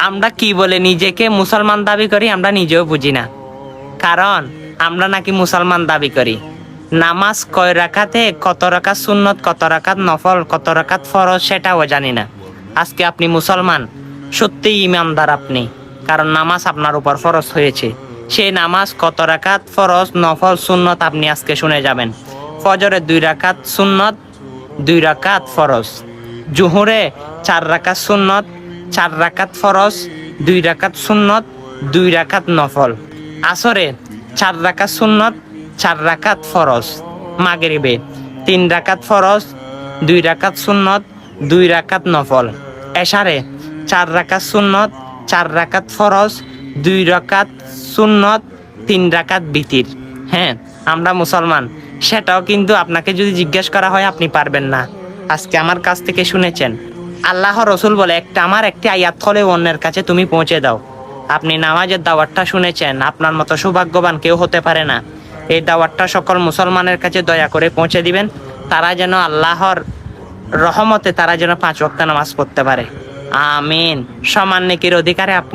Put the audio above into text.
আমরা কি বলে নিজেকে মুসলমান দাবি করি আমরা নিজেও বুঝি না। কারণ আমরা নাকি মুসলমান দাবি করি, নামাজ কয় রাকাতে, কত রাকাত সুন্নত, কত রাকাত নফল, কত রাকাত ফরজ সেটাও জানি না। আজকে আপনি মুসলমান, সত্যিই ইমানদার আপনি, কারণ নামাজ আপনার উপর ফরজ হয়েছে। সেই নামাজ কত রাকাত ফরজ নফল সুন্নত আপনি আজকে শুনে যাবেন। ফজরে 2 রাকাত সুন্নত, 2 রাকাত ফরজ। জুহুরে 4 রাকাত সুন্নত, 4 রাকাত ফরজ, 2 রাকাত সুন্নত, 2 রাকাত নফল। আসরে 4 রাকাত সুন্নত, 4 রাকাত ফরজ। মাগরিবে 3 রাকাত ফরজ, 2 রাকাত সুন্নত, 2 রাকাত নফল। এশারে 4 রাকাত সুন্নত, 4 রাকাত ফরজ, 2 রাকাত সুন্নত, 3 রাকাত বিতির। হ্যাঁ, আমরা মুসলমান, সেটাও কিন্তু আপনাকে যদি জিজ্ঞেস করা হয় আপনি পারবেন না। আজকে আমার কাছ থেকে শুনেছেন, আল্লাহ রসুল বলে আমার একটি আয়াত হলে অন্যের কাছে তুমি পৌঁছে দাও। আপনি নামাজের দাওয়াতটা শুনেছেন, আপনার মতো সৌভাগ্যবান কেউ হতে পারে না। এই দাওয়াতটা সকল মুসলমানের কাছে দয়া করে পৌঁছে দিবেন, তারা যেন আল্লাহর রহমতে তারা যেন 5 ওয়াক্ত নামাজ পড়তে পারে। আমিন। সমান নেকির অধিকারে আপনি